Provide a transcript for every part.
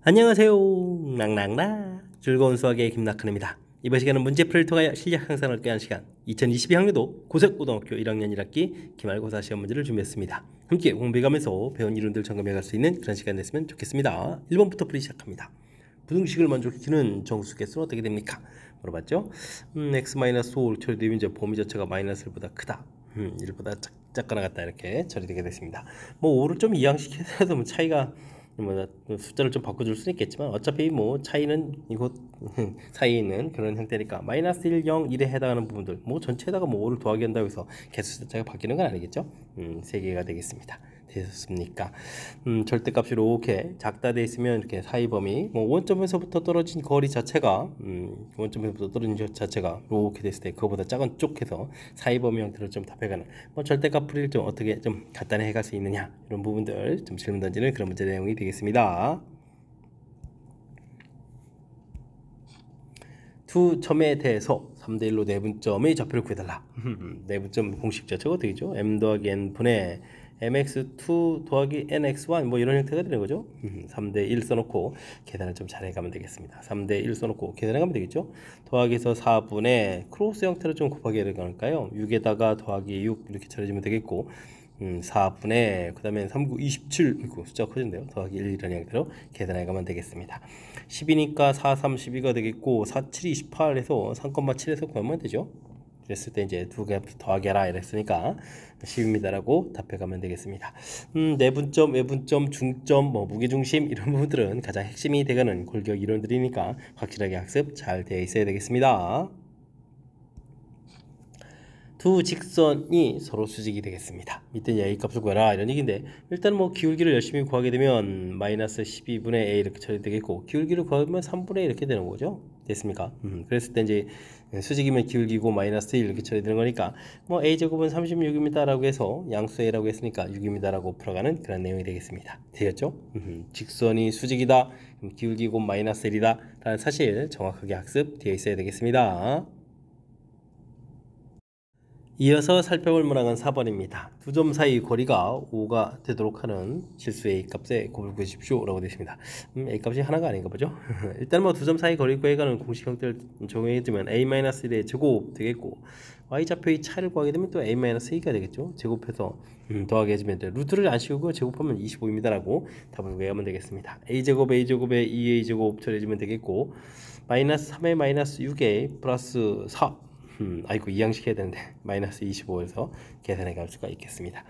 안녕하세요. 낭낭라 즐거운 수학의 김낙헌입니다. 이번 시간은 문제풀이를 통하여 실력 향상을 꾀한 시간 2022학년도 고색고등학교 1학년 1학기 기말고사 시험 문제를 준비했습니다. 함께 공부해가면서 배운 이론들 점검해갈 수 있는 그런 시간 됐으면 좋겠습니다. 1번부터 풀이 시작합니다. 부등식을 만족시키는 정수개수는 어떻게 됩니까? 물어봤죠. x-5 처리되면 이제 범위 자체가 마이너스 1보다 크다. 1보다 작거나 같다 이렇게 처리되게 됐습니다. 뭐 5를 좀 이항시켜서 차이가 뭐 숫자를 좀 바꿔줄 수는 있겠지만 어차피 뭐 차이는 이곳 사이에 있는 그런 형태니까 마이너스 1, 0, 1에 해당하는 부분들 뭐 전체에다가 뭐 5를 더하기 한다고 해서 개수 숫자가 바뀌는 건 아니겠죠. 3개가 되겠습니다. 되셨습니까? 절대값이 이렇게 작다 돼 있으면 이렇게 사이 범위 뭐 원점에서부터 떨어진 거리 자체가 원점에서부터 떨어진 것 자체가 이렇게 됐을 때 그거보다 작은 쪽해서 사이 범위 형태로 좀 답해가는 뭐 절대값 풀이를 좀 어떻게 좀 간단히 해갈 수 있느냐 이런 부분들 좀 질문 던지는 그런 문제 내용이 되겠습니다. 두 점에 대해서 3대1로 내분점의 좌표를 구해달라. 내분점 공식 자체가 어떻게 되죠? m 더하기 n 분의 mx2 더하기 nx1 뭐 이런 형태가 되는 거죠. 3대1 써놓고 계산을 좀 잘해가면 되겠습니다. 3대1 써놓고 계산해가면 되겠죠. 더하기에서 4분의 크로스 형태로 좀 곱하기 해야 될까요? 6에다가 더하기 6 이렇게 처리해주면 되겠고 4분의 그 다음에 3, 9, 27 이거 숫자가 커진대요. 더하기 1 이런 형태로 계산해 가면 되겠습니다. 10이니까 4, 3, 12가 되겠고 4, 7, 28 해서 3,7에서 구하면 되죠. 그랬을 때 이제 두 개 더하기 하라 이랬으니까 10입니다 라고 답해 가면 되겠습니다. 내분점, 외분점, 중점, 뭐 무게중심 이런 부분들은 가장 핵심이 되가는 골격 이론들이니까 확실하게 학습 잘 되어 있어야 되겠습니다. 두 직선이 서로 수직이 되겠습니다. 밑에 a 값을 구해라 이런 얘기인데 일단 뭐 기울기를 열심히 구하게 되면 마이너스 12분의 a 이렇게 처리되겠고 기울기를 구하면 3분의 1 이렇게 되는 거죠. 됐습니까? 그랬을 때 이제 수직이면 기울기고 마이너스 1 이렇게 처리되는 거니까 뭐 a제곱은 36입니다 라고 해서 양수 a라고 했으니까 6입니다 라고 풀어가는 그런 내용이 되겠습니다. 되었죠? 직선이 수직이다 기울기고 마이너스 1이다 라는 사실 정확하게 학습 되어 있어야 되겠습니다. 이어서 살펴볼 문항은 4번입니다. 두 점 사이 거리가 5가 되도록 하는 실수 A값의 곱을 구해주십시오 라고 되어 있습니다. A값이 하나가 아닌가 보죠. 일단 뭐 두 점 사이 거리 구해가는 공식 형태를 적용해주면 A-1의 제곱 되겠고 Y좌표의 차를 구하게 되면 또 A-2가 되겠죠. 제곱해서 더하게 해주면 돼. 루트를 안 씌우고 제곱하면 25입니다 라고 답을 구해가면 되겠습니다. A제곱 A제곱에 2A제곱 처리해주면 되겠고 마이너스 3에 마이너스 6에 플러스 4 아이고 이항시켜야 되는데 마이너스 25에서 계산해 갈 수가 있겠습니다.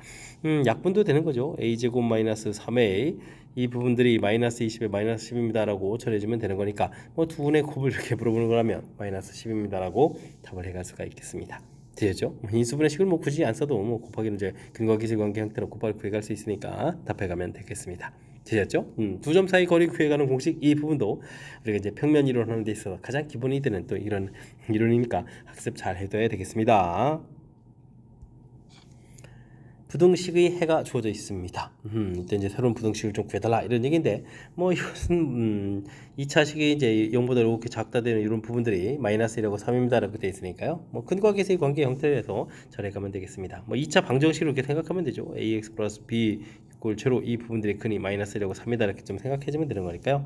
약분도 되는 거죠. a제곱 마이너스 3a 이 부분들이 마이너스 20에 마이너스 10입니다 라고 처리해주면 되는 거니까 뭐 두 분의 곱을 이렇게 물어보는 거라면 마이너스 10입니다 라고 답을 해갈 수가 있겠습니다. 되죠? 인수분해식을 뭐 굳이 안 써도 뭐 곱하기는 이제 근거기술 관계 형태로 곱하기 구해갈 수 있으니까 답해가면 되겠습니다. 되셨죠? 두 점 사이 거리 구해가는 공식 이 부분도 우리가 이제 평면 이론 하는 데 있어서 가장 기본이 되는 또 이런 이론이니까 학습 잘 해둬야 되겠습니다. 부등식의 해가 주어져 있습니다. 이때 이제 새로운 부등식을 좀 구해달라 이런 얘기인데 뭐 이것은 2차식이 이제 0보다 이렇게 작다 되는 이런 부분들이 마이너스 1하고 3입니다 라고 되어 있으니까요. 뭐 근과 계수의 관계 형태에서 잘해가면 되겠습니다. 뭐 2차 방정식으로 이렇게 생각하면 되죠. ax 플러스 b 이꼴 제로 이 부분들이 근이 마이너스 1하고 3이다 이렇게 좀 생각해주면 되는 거니까요.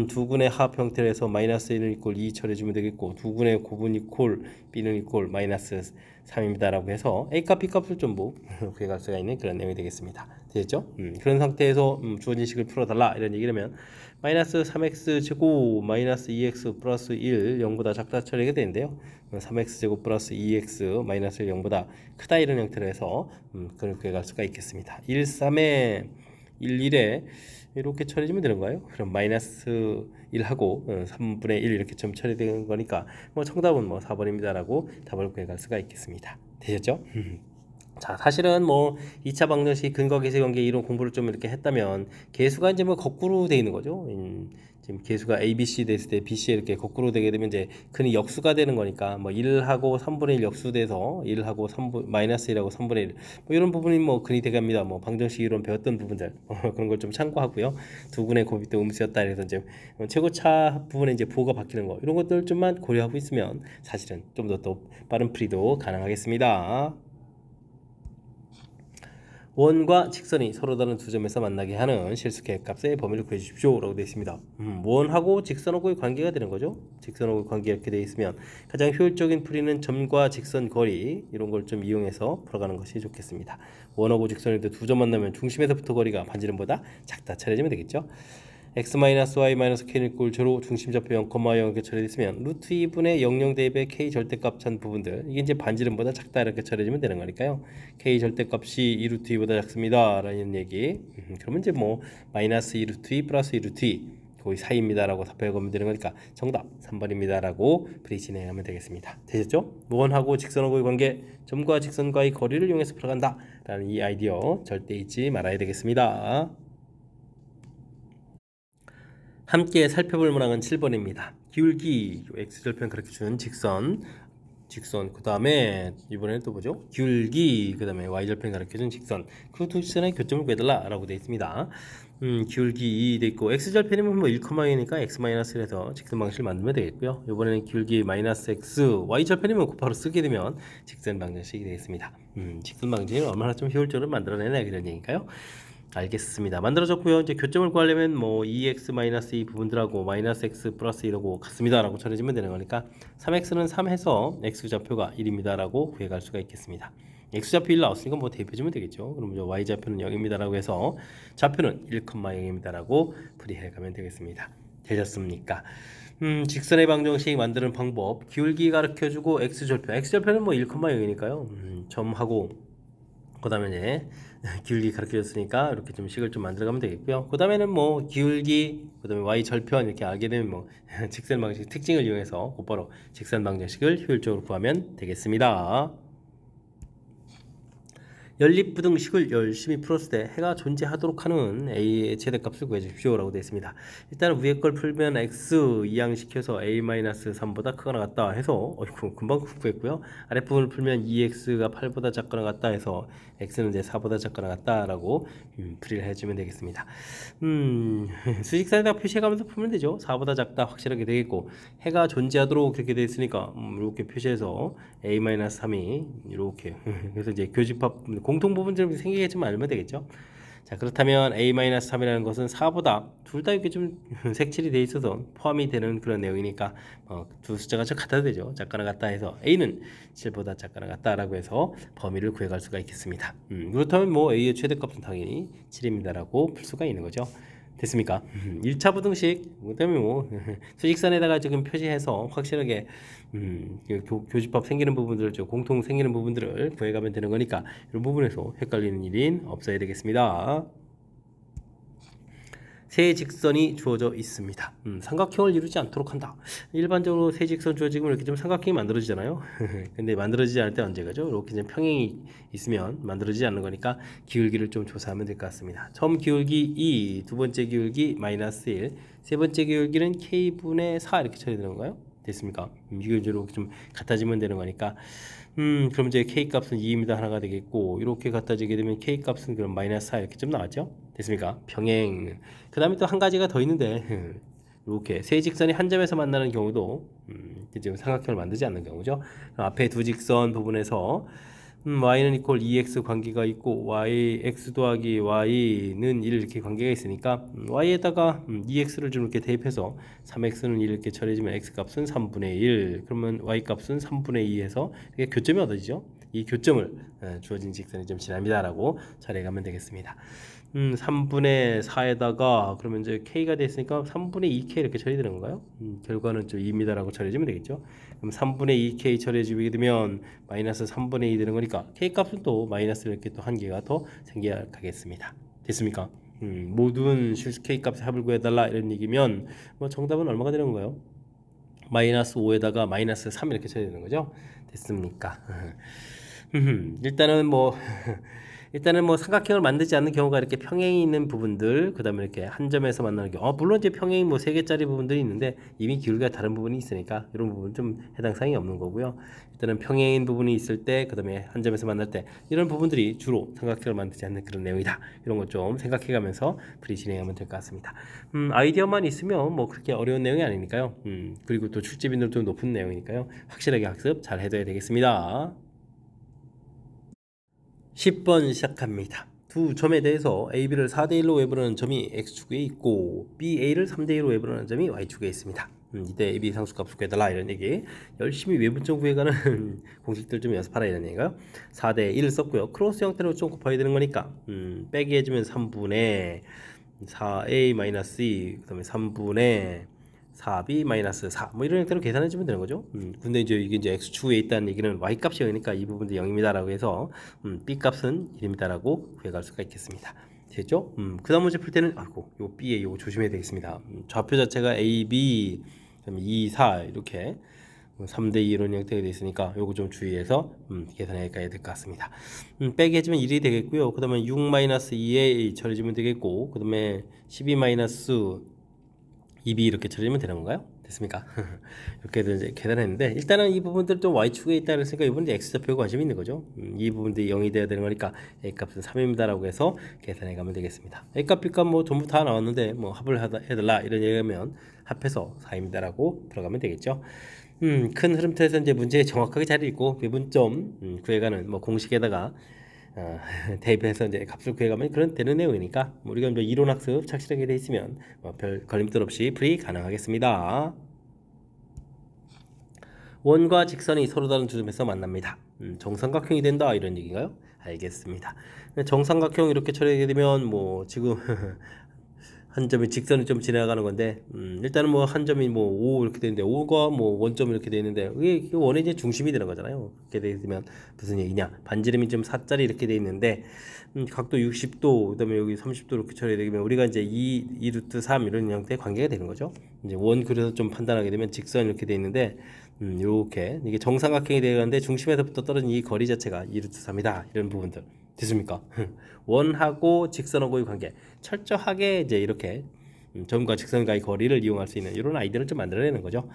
두근의 합 형태에서 마이너스 1은 이꼴 2 처리해주면 되겠고 두근의 곱은 이꼴 b는 이꼴 마이너스 3입니다 라고 해서 a값 b값을 좀 뭐 구해갈 수가 있는 그런 내용이 되겠습니다. 되겠죠? 그런 상태에서 주어진 식을 풀어달라 이런 얘기라면 마이너스 3x 제곱 마이너스 2x 플러스 1 0보다 작다 처리하게 되는데요. 3x 제곱 플러스 2x 마이너스 1 0보다 크다 이런 형태로 해서 그걸 구해갈 수가 있겠습니다. 1, 3에 1, 1에 이렇게 처리해주면 되는 거예요. 그럼 마이너스 1하고 3분의 1 이렇게 좀 처리되는 거니까 뭐 정답은 뭐 4번입니다 라고 답을 구해갈 수가 있겠습니다. 되셨죠? 자, 사실은 뭐 2차 방정식 근거 계수 관계 이론 공부를 좀 이렇게 했다면 계수가 이제 뭐 거꾸로 돼 있는 거죠. 지금 계수가 ABC 됐을 때 BC에 이렇게 거꾸로 되게 되면 이제 근이 역수가 되는 거니까 뭐 1하고 3분의 1 역수돼서 1하고 3분 마이너스 1하고 3분의 1 뭐 이런 부분이 뭐 근이 돼갑니다. 뭐 방정식 이론 배웠던 부분들 그런 걸 좀 참고하고요. 두 분의 곱이 또 음수였다 해서 이제 최고차 부분에 이제 부호가 바뀌는 거 이런 것들 좀만 고려하고 있으면 사실은 좀 더 또 빠른 풀이도 가능하겠습니다. 원과 직선이 서로 다른 두 점에서 만나게 하는 실수 계획값의 범위를 구해주십시오 라고 되어 있습니다. 원하고 직선하고의 관계가 되는 거죠. 직선하고의 관계 이렇게 되어 있으면 가장 효율적인 풀이는 점과 직선 거리 이런 걸 좀 이용해서 풀어가는 것이 좋겠습니다. 원하고 직선인데 두 점 만나면 중심에서부터 거리가 반지름보다 작다 차려지면 되겠죠. x-y-k는 꼴 제로 중심좌표 0,0 이렇게 처리됐으면 루트 2분의 00 대입의 k 절대값 찬 부분들 이게 이제 반지름보다 작다 이렇게 처리해주면 되는 거니까요. k 절대값이 2루트 2보다 작습니다 라는 얘기. 그러면 이제 뭐 마이너스 2루트 2 플러스 2루트 2 거의 사이입니다 라고 답변해 보면 되는 거니까 정답 3번입니다 라고 풀이 진행하면 되겠습니다. 되셨죠? 원하고 직선하고의 관계, 점과 직선과의 거리를 이용해서 풀어간다 라는 이 아이디어 절대 잊지 말아야 되겠습니다. 함께 살펴볼 문항은 7번입니다. 기울기, x절편 그렇게 주는 직선 그 다음에 이번에는 또 뭐죠? 기울기, 그 다음에 y절편 가르쳐준 직선 그 두 직선의 교점을 구해달라 라고 되어 있습니다. 기울기 2 되어 있고 x절편이면 뭐 1,2니까 x-1에서 직선 방식을 만들면 되겠고요. 이번에는 기울기 마이너스 x, y절편이면 곧바로 쓰게 되면 직선 방정식이 되겠습니다. 직선 방정식을 얼마나 좀 효율적으로 만들어내냐 이런 얘기니까요. 알겠습니다. 만들어졌고요. 이제 교점을 구하려면 뭐 2x-2 부분들하고 마이너스 x 플러스 1하고 같습니다 라고 처리해주면 되는 거니까 3x는 3 해서 x좌표가 1입니다 라고 구해갈 수가 있겠습니다. x좌표 1 나왔으니까 뭐 대입해주면 되겠죠. 그럼 y좌표는 0입니다 라고 해서 좌표는 1,0입니다 라고 풀이해가면 되겠습니다. 되셨습니까? 직선의 방정식 만드는 방법 기울기 가르쳐주고 x절표는 뭐 1,0이니까요. 점하고 그 다음에 이제 기울기 가르쳐줬으니까 이렇게 좀 식을 좀 만들어가면 되겠고요. 그 다음에는 뭐 기울기, 그 다음에 y절편 이렇게 알게 되면 뭐 직선 방식 특징을 이용해서 곧바로 직선 방정식을 효율적으로 구하면 되겠습니다. 연립부등식을 열심히 풀었을 때 해가 존재하도록 하는 a의 최대값을 구해주십시오 라고 되어 있습니다. 일단 위에 걸 풀면 x 이항시켜서 a-3보다 크거나 같다 해서 금방 구했고요. 아랫부분을 풀면 2x가 8보다 작거나 같다 해서 x는 이제 4보다 작거나 같다 라고 풀이를 해주면 되겠습니다. 수직선에다가 표시해가면서 풀면 되죠. 4보다 작다 확실하게 되겠고 해가 존재하도록 그렇게 되어 있으니까 이렇게 표시해서 a-3이 이렇게 그래서 이제 교집합 공통 부분들이 생기겠지만 알면 되겠죠. 자, 그렇다면 a-3이라는 것은 4보다 둘 다 이렇게 좀 색칠이 돼 있어서 포함이 되는 그런 내용이니까 두 숫자가 좀 같아도 되죠. 작거나 같다 해서 a는 7보다 작거나 같다라고 해서 범위를 구해갈 수가 있겠습니다. 그렇다면 뭐 a의 최대값은 당연히 7입니다라고 풀 수가 있는 거죠. 됐습니까? 1차 부등식 그다음에 뭐 수직선에다가 지금 표시해서 확실하게 교집합 생기는 부분들, 공통 생기는 부분들을 구해가면 되는 거니까 이런 부분에서 헷갈리는 일은 없어야 되겠습니다. 세 직선이 주어져 있습니다. 삼각형을 이루지 않도록 한다. 일반적으로 세 직선 주어지면 이렇게 좀 삼각형이 만들어지잖아요. 근데 만들어지지 않을 때 언제가죠? 이렇게 좀 평행이 있으면 만들어지지 않는 거니까 기울기를 좀 조사하면 될 것 같습니다. 처음 기울기 2, 두 번째 기울기 마이너스 1, 세 번째 기울기는 k분의 4 이렇게 처리되는 건가요? 됐습니까? 이거 이렇게 좀 같아지면 되는 거니까 그럼 이제 k 값은 2입니다 하나가 되겠고 이렇게 같아지게 되면 k 값은 그럼 마이너스 4 이렇게 좀 나왔죠? 됐습니까? 병행. 그 다음에 또 한 가지가 더 있는데 이렇게 세 직선이 한 점에서 만나는 경우도 지금 삼각형을 만들지 않는 경우죠. 앞에 두 직선 부분에서 y는 이퀄 2x 관계가 있고 y x 더하기 y는 1 이렇게 관계가 있으니까 y에다가 2x를 좀 이렇게 대입해서 3x는 1 이렇게 처리해주면 x 값은 3분의 1 그러면 y 값은 3분의 2에서 이게 교점이 얻어지죠. 이 교점을 주어진 직선이 좀 지납니다 라고 처리해가면 되겠습니다. 3분의 4에다가 그러면 이제 k가 됐으니까 3분의 2k 이렇게 처리되는 건가요? 결과는 좀 2입니다 라고 처리해주면 되겠죠. 그럼 3분의 2k 처리해주게 되면 마이너스 3분의 2 되는 거니까 k 값은 또 마이너스 이렇게 또 한 개가 더 생겨가겠습니다. 됐습니까? 모든 실수 k 값의 합을 구해달라 이런 얘기면 뭐 정답은 얼마가 되는 건가요? 마이너스 5에다가 마이너스 3 이렇게 처리되는 거죠. 됐습니까? 일단은 뭐 삼각형을 만들지 않는 경우가 이렇게 평행이 있는 부분들, 그 다음에 이렇게 한 점에서 만나는 경우, 물론 이제 평행이 뭐 3개짜리 부분들이 있는데 이미 기울기가 다른 부분이 있으니까 이런 부분 좀 해당 사항이 없는 거고요. 일단은 평행인 부분이 있을 때, 그 다음에 한 점에서 만날 때 이런 부분들이 주로 삼각형을 만들지 않는 그런 내용이다. 이런 것 좀 생각해가면서 풀이 진행하면 될 것 같습니다. 아이디어만 있으면 뭐 그렇게 어려운 내용이 아니니까요. 그리고 또 출제 빈도도 높은 내용이니까요. 확실하게 학습 잘 해둬야 되겠습니다. 10번 시작합니다. 두 점에 대해서 AB를 4대1로 외부하는 점이 X축에 있고 BA를 3대1로 외부하는 점이 Y축에 있습니다. 이때 AB 상수값을 구해달라 이런 얘기. 열심히 외분점 구해가는 공식들 좀 연습하라 이런 얘기가. 4대1을 썼고요. 크로스 형태로 좀 곱하게 되는 거니까 빼기 해주면 3분의 4A-2 그 다음에 3분의 4B-4 뭐 이런 형태로 계산해주면 되는 거죠. 근데 이제 이게 이제 X축에 있다는 얘기는 Y값이 0이니까 이 부분도 0입니다 라고 해서 B값은 1입니다 라고 구해갈 수가 있겠습니다. 됐죠? 그 다음 문제 풀 때는 아이고 요 B에 요거 조심해야 되겠습니다. 좌표 자체가 AB 그다음에 2, 4 이렇게 3대2 이런 형태가 되어 있으니까 요거 좀 주의해서 계산해 가야 될 것 같습니다. 빼기 해주면 1이 되겠고요. 그 다음에 6-2에 처리해주면 되겠고 그 다음에 12-2B 이렇게 처리하면 되는 건가요? 됐습니까? 이렇게 이제 계산했는데 일단은 이 부분들 좀 Y축에 있다 그랬으니까 이분은 X좌표에 관심이 있는 거죠. 이 부분들이 0이 돼야 되는 거니까 A값은 3입니다 라고 해서 계산해 가면 되겠습니다. A값, B값 뭐 전부 다 나왔는데 뭐 합을 해달라 이런 얘기하면 합해서 4입니다 라고 들어가면 되겠죠. 큰 흐름틀에서 이제 문제에 정확하게 잘 읽고 배분점 구해가는 뭐 공식에다가 대입해서 이제 값을 구해가면 그런 되는 내용이니까 우리가 이제 이론 학습 착실하게 돼 있으면 별 걸림돌 없이 풀이 가능하겠습니다. 원과 직선이 서로 다른 주점에서 만납니다. 정삼각형이 된다 이런 얘기인가요? 알겠습니다. 정삼각형 이렇게 처리하게 되면 뭐 지금 한 점이 직선이 좀 지나가는 건데 일단은 뭐 한 점이 뭐 5 이렇게 되는데 5가 뭐 원점 이렇게 되는데 이게 원의 이제 중심이 되는 거잖아요. 그렇게 되면 무슨 얘기냐? 반지름이 좀 4짜리 이렇게 돼 있는데 각도 60도 그다음에 여기 30도 이렇게 처리되면 우리가 이제 2루트 3 이런 형태의 관계가 되는 거죠. 이제 원 그래서 좀 판단하게 되면 직선 이렇게 돼 있는데 요렇게 이게 정삼각형이 되는데 중심에서부터 떨어진 이 거리 자체가 2루트 3이다 이런 부분들. 됐습니까? 원하고 직선하고의 관계 철저하게 이제 이렇게 점과 직선과의 거리를 이용할 수 있는 이런 아이디어를 좀 만들어내는 거죠.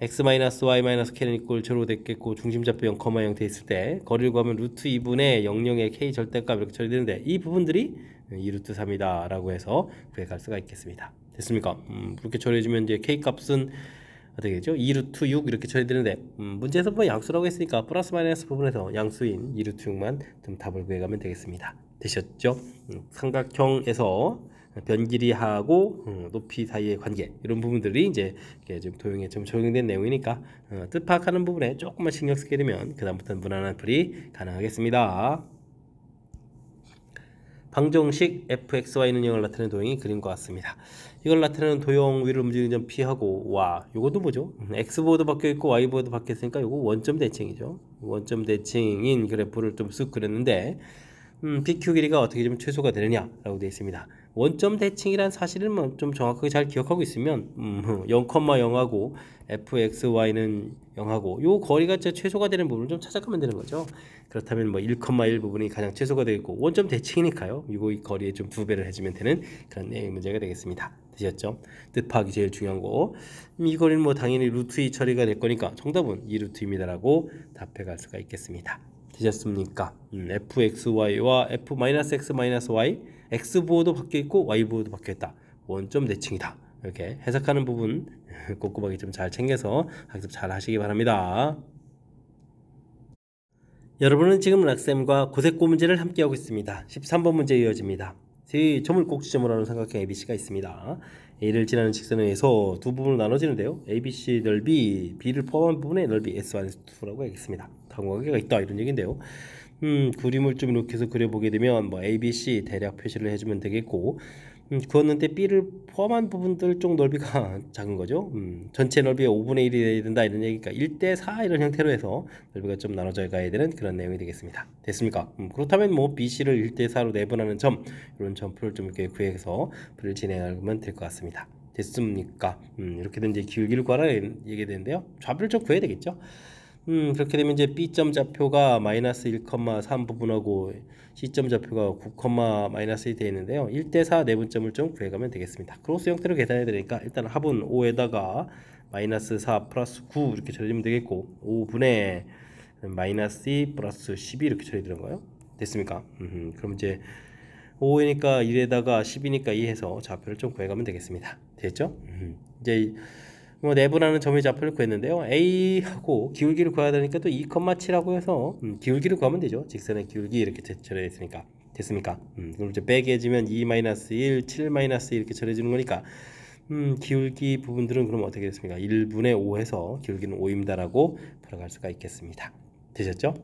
x-y-k는 이꼴 제로 됐겠고 중심좌표 0,0 돼 있을 때 거리를 구하면 루트 2분의 00의 k 절대값 이렇게 처리되는데 이 부분들이 2루트 3이다 라고 해서 구해갈 수가 있겠습니다. 됐습니까? 그렇게 처리해주면 이제 k 값은 어떻게 되죠? 2루트 6 이렇게 처리되는데 문제에서 뭐 양수라고 했으니까 플러스 마이너스 부분에서 양수인 2루트 6만 좀 답을 구해가면 되겠습니다. 되셨죠? 삼각형에서 변 길이하고 높이 사이의 관계 이런 부분들이 이제 좀 도형에 좀 적용된 내용이니까 뜻 파악하는 부분에 조금만 신경 쓰게 되면 그 다음부터는 무난한 풀이 가능하겠습니다. 방정식 fxy는 0을 나타내는 도형이 그림과 같습니다. 이걸 나타내는 도형 위를 움직이는 점 p하고 와 요것도 뭐죠? x보드 바뀌어있고 y보드 바뀌었으니까 요거 원점 대칭이죠. 원점 대칭인 그래프를 좀 쓱 그렸는데 PQ 길이가 어떻게 좀 최소가 되느냐 라고 되어 있습니다. 원점 대칭이란 사실을 뭐 좀 정확하게 잘 기억하고 있으면 0,0하고 fxy는 0하고 요 거리가 최소가 되는 부분을 좀 찾아가면 되는 거죠. 그렇다면 뭐 1,1 부분이 가장 최소가 되겠고 원점 대칭이니까요. 이거 이 거리에 좀 2배를 해주면 되는 그런 내용 문제가 되겠습니다. 되셨죠? 뜻 파악이 제일 중요한 거. 이 거리는 뭐 당연히 루트 2 처리가 될 거니까 정답은 2루트입니다라고 답해 갈 수가 있겠습니다. 되셨습니까? fxy와 f-x-y x보호도 바뀌어있고 y보호도 바뀌어있다. 원점 대칭이다. 이렇게 해석하는 부분 꼼꼼하게 좀 잘 챙겨서 학습 잘 하시기 바랍니다. 여러분은 지금 락쌤과 고색고 문제를 함께하고 있습니다. 13번 문제 이어집니다. 세 점을 꼭지점으로 하는 삼각형 ABC가 있습니다. A를 지나는 직선에 의해서 두 부분으로 나눠지는데요. ABC 넓이, B를 포함한 부분의 넓이 S-2라고 하겠습니다. 당관계가 있다 이런 얘기인데요. 그림을 좀 이렇게 해서 그려보게 되면 뭐 ABC 대략 표시를 해주면 되겠고 그었는데 B를 포함한 부분들 쪽 넓이가 작은 거죠. 전체 넓이의 5분의 1이 돼야 된다 이런 얘기니까 1대4 이런 형태로 해서 넓이가 좀 나눠져 가야 되는 그런 내용이 되겠습니다. 됐습니까? 그렇다면 뭐 BC를 1대4로 내분하는 점 이런 점표를 좀 이렇게 구해서 풀을 진행하면 될 것 같습니다. 됐습니까? 이렇게 된 이제 기울기를 구하라 얘기 되는데요. 좌표를 좀 구해야 되겠죠. 그렇게 되면 이제 B점 좌표가 마이너스 1,3 부분하고 C점 좌표가 9,-1 되어 있는데요. 1대4 내분점을 좀 구해가면 되겠습니다. 크로스 형태로 계산해야 되니까 일단 합은 5에다가 마이너스 4 플러스 9 이렇게 처리되면 되겠고 5분의 마이너스 2 플러스 12 이렇게 처리되는 거예요. 됐습니까? 그럼 이제 5니까 1에다가 10이니까 2 해서 좌표를 좀 구해가면 되겠습니다. 됐죠? 이제 뭐 내분하는 점의 좌표를 구했는데요. A하고 기울기를 구해야 되니까 또 2,7하고 해서 기울기를 구하면 되죠. 직선의 기울기 이렇게 처리되어 있으니까 됐습니까? 그럼 이제 빼기 해주면 2-1, 7-2 이렇게 처리해주는 거니까 기울기 부분들은 그럼 어떻게 됐습니까? 1분의 5해서 기울기는 5입니다라고 풀어갈 수가 있겠습니다. 되셨죠?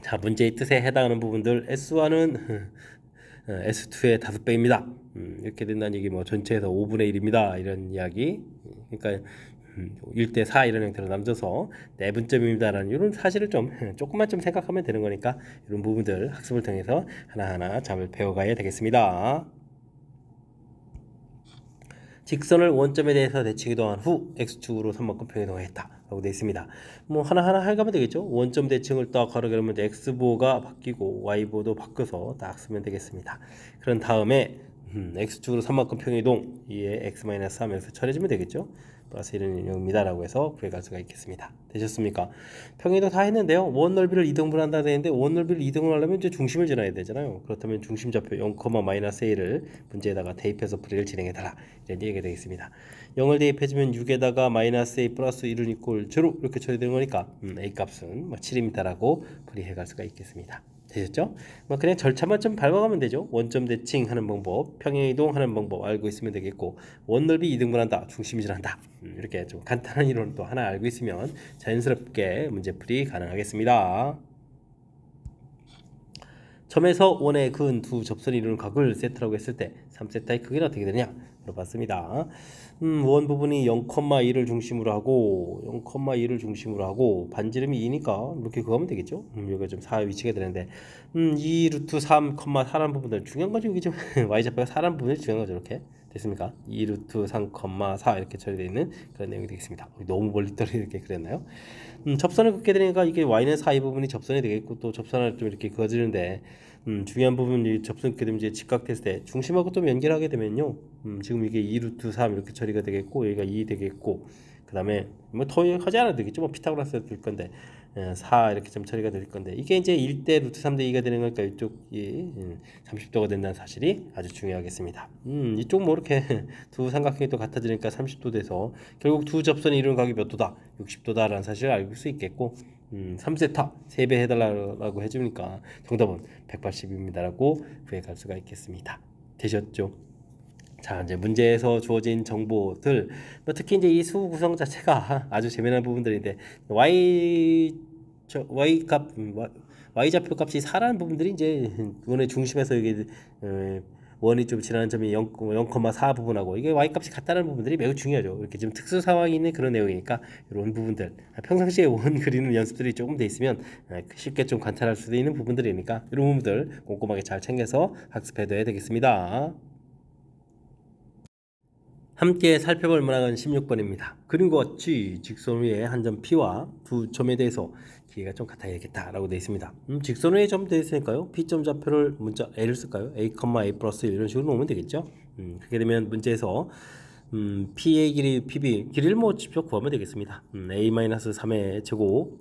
자, 문제의 뜻에 해당하는 부분들 S1은 S2의 5배입니다. 이렇게 된다는 얘기 뭐 전체에서 5분의 1입니다. 이런 이야기. 그러니까 1대4 이런 형태로 남겨서 내분점입니다라는 이런 사실을 좀 조금만 좀 생각하면 되는 거니까 이런 부분들 학습을 통해서 하나하나 잘 배워가야 되겠습니다. 직선을 원점에 대해서 대칭 이동한 후 x축으로 3만큼 평 이동했다 라고 되어 있습니다. 뭐 하나하나 해가면 되겠죠. 원점 대칭을 딱 가로개르면 x보가 바뀌고 y보도 바꿔서 딱 쓰면 되겠습니다. 그런 다음에 x축으로 3만큼 평 이동 이에 x-3에서 처리해주면 되겠죠. 플러스 1은 0입니다 라고 해서 구해갈 수가 있겠습니다. 되셨습니까? 평이동 다 했는데요. 원 넓이를 이등분 한다 되는데 원 넓이를 이등분 하려면 이제 중심을 지나야 되잖아요. 그렇다면 중심 좌표 0,-a를 문제에다가 대입해서 풀이를 진행해달라 이런 얘기가 되겠습니다. 0을 대입해주면 6에다가 -a 플러스 1은 이꼴 0 이렇게 처리되는 거니까 a 값은 7입니다 라고 풀이해갈 수가 있겠습니다. 되셨죠? 뭐 그냥 절차만 좀 밟아가면 되죠. 원점 대칭 하는 방법, 평행이동 하는 방법 알고 있으면 되겠고 원넓이 이등분한다, 중심이질한다 이렇게 좀 간단한 이론도 하나 알고 있으면 자연스럽게 문제풀이 가능하겠습니다. 점에서 원에 그은 두 접선이 이루는 각을 세트라고 했을 때 3세타의 크기는 어떻게 되느냐 물어봤습니다. 원 부분이 0,2를 중심으로 하고 0,2를 중심으로 하고 반지름이 2니까 이렇게 그거 하면 되겠죠. 여기가 좀 4의 위치가 되는데 2 루트 3,4라는 부분들 중요한 거죠. 여기 좀 y좌표가 4라는 부분이 중요한 거죠. 이렇게 됐습니까? 2 루트 3,4 이렇게 처리되어 있는 그런 내용이 되겠습니다. 너무 멀리 떨어져 이렇게 그렸나요? 접선을 긋게 되니까 이게 y는 4 이 부분이 접선이 되겠고 또 접선을 좀 이렇게 그어지는데 중요한 부분이 접선 긋게 되면 이제 직각됐을 때 중심하고 좀 연결하게 되면요 지금 이게 2 루트 3 이렇게 처리가 되겠고 여기가 2 되겠고 그 다음에 뭐 더 하지 않아도 되겠죠. 뭐 피타고라스 될 건데 4 이렇게 좀 처리가 될 건데 이게 이제 1대 루트 3대 2가 되는 거니까 이쪽이 30도가 된다는 사실이 아주 중요하겠습니다. 이쪽 뭐 이렇게 두 삼각형이 또 같아지니까 30도 돼서 결국 두 접선이 이루는 각이 몇 도다? 60도다 라는 사실을 알 수 있겠고 3세타 3배 해달라고 해주니까 정답은 180입니다 라고 구해갈 수가 있겠습니다. 되셨죠? 자, 이제 문제에서 주어진 정보들 특히 이제 이 수 구성 자체가 아주 재미난 부분들인데 y좌표 값이 4라는 부분들이 이제 원의 중심에서 이게 원이 좀 지나는 점이 0,4 부분하고 이게 y값이 같다는 부분들이 매우 중요하죠. 이렇게 좀 특수 상황이 있는 그런 내용이니까 이런 부분들 평상시에 원 그리는 연습들이 조금 돼 있으면 쉽게 좀 관찰할 수도 있는 부분들이니까 이런 부분들 꼼꼼하게 잘 챙겨서 학습해둬야 되겠습니다. 함께 살펴볼 문항은 16번입니다. 그림과 같이 직선 위에 한 점 P와 두 점에 대해서 길이가 좀 같아야겠다 라고 되어 있습니다. 직선 위에 점 되어 있으니까요. P점 좌표를 문자 A를 쓸까요? A, A 플러스 1 이런 식으로 놓으면 되겠죠. 그렇게 되면 문제에서 P의 길이, PB 길이를 뭐 직접 구하면 되겠습니다. A-3의 제곱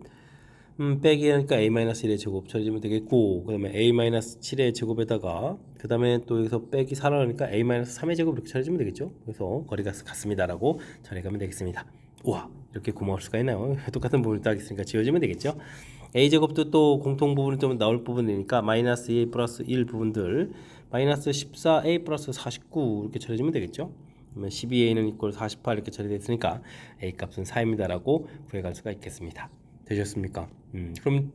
빼기 하니까 A-1의 제곱 처리하면 되겠고 그 다음에 A-7의 제곱에다가 그 다음에 또 여기서 빼기 4라니까 A-3의 제곱 이렇게 처리하면 되겠죠. 그래서 거리가 같습니다 라고 처리하면 되겠습니다. 우와 이렇게 고마울 수가 있나요? 똑같은 부분을 딱 있으니까 지워지면 되겠죠. A제곱도 또 공통 부분이 좀 나올 부분이니까 마이너스 A 플러스 1 부분들 마이너스 14A 플러스 49 이렇게 처리해주면 되겠죠. 그러면 12A는 이꼴 48 이렇게 처리됐으니까 A 값은 4입니다 라고 구해갈 수가 있겠습니다. 되셨습니까? 그럼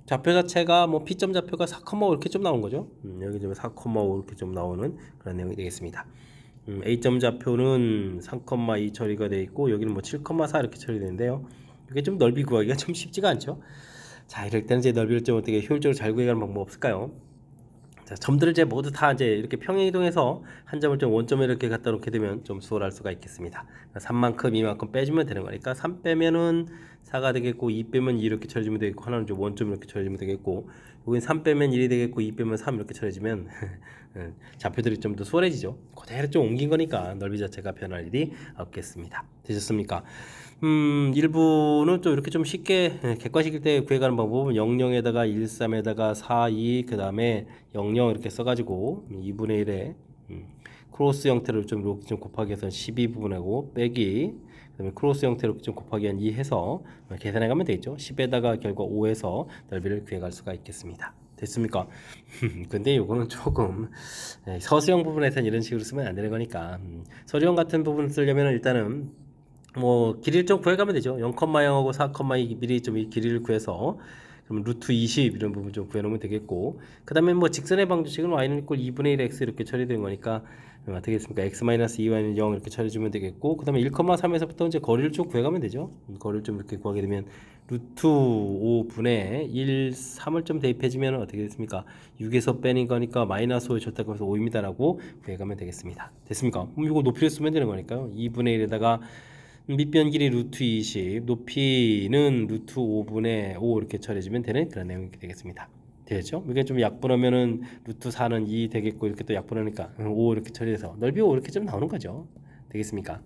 좌표 자체가 뭐 P점 좌표가 4,5 이렇게 좀 나온 거죠. 여기 좀 4,5 이렇게 좀 나오는 그런 내용이 되겠습니다. A점 좌표는 3,2 처리가 되어 있고 여기는 뭐 7,4 이렇게 처리되는데요. 이게 좀 넓이 구하기가 좀 쉽지가 않죠. 자, 이럴 때는 이제 넓이를 좀 어떻게 효율적으로 잘 구해가는 방법 없을까요? 자, 점들을 이제 모두 다 이제 이렇게 평행이동해서 한 점을 좀 원점에 이렇게 갖다 놓게 되면 좀 수월할 수가 있겠습니다. 3만큼, 2만큼 빼주면 되는 거니까 3 빼면은 4가 되겠고 2 빼면 2 이렇게 처리해주면 되겠고 하나는 좀 원점 이렇게 처리해주면 되겠고 여긴 3 빼면 1이 되겠고 2 빼면 3 이렇게 처리해주면 좌표들이 좀 더 수월해지죠. 그대로 좀 옮긴 거니까 넓이 자체가 변할 일이 없겠습니다. 되셨습니까? 일부는 또 이렇게 좀 쉽게 객관식일 때 구해가는 방법은 00에다가 13에다가 4, 2, 그 다음에 00 이렇게 써가지고 2분의 1에 크로스 형태로 좀 이렇게 좀 곱하기 해서 12 부분하고 빼기 그 다음에 크로스 형태로 좀 곱하기 한 2 해서 계산해 가면 되겠죠. 10에다가 결과 5에서 넓이를 구해갈 수가 있겠습니다. 됐습니까? 근데 요거는 조금 서술형 부분에서는 이런 식으로 쓰면 안 되는 거니까 서술형 같은 부분 쓰려면 일단은 뭐 길이를 좀 구해가면 되죠. 0,0하고 4,2 미리 좀 이 길이를 구해서 그럼 루트 20 이런 부분 좀 구해놓으면 되겠고, 그 다음에 뭐 직선의 방정식은 y는 이꼴 2분의 1 x 이렇게 처리되는 거니까 어떻게 됐습니까? x-2y는 0 이렇게 처리해주면 되겠고, 그 다음에 1,3에서부터 이제 거리를 좀 구해가면 되죠. 거리를 좀 이렇게 구하게 되면 루트 5분의 1, 3을 좀 대입해주면 어떻게 됐습니까? 6에서 빼는 거니까 마이너스 5에 좋다고 해서 5입니다라고 구해가면 되겠습니다. 됐습니까? 그럼 이거 높이를 쓰면 되는 거니까요. 2분의 1에다가 밑변 길이 루트 20, 높이는 루트 5분의 5 이렇게 처리해주면 되는 그런 내용이 되겠습니다. 되죠? 이게 좀 약분하면은 루트 4는 2 되겠고, 이렇게 또 약분하니까 5 이렇게 처리해서 넓이 5 이렇게 좀 나오는 거죠. 되겠습니까?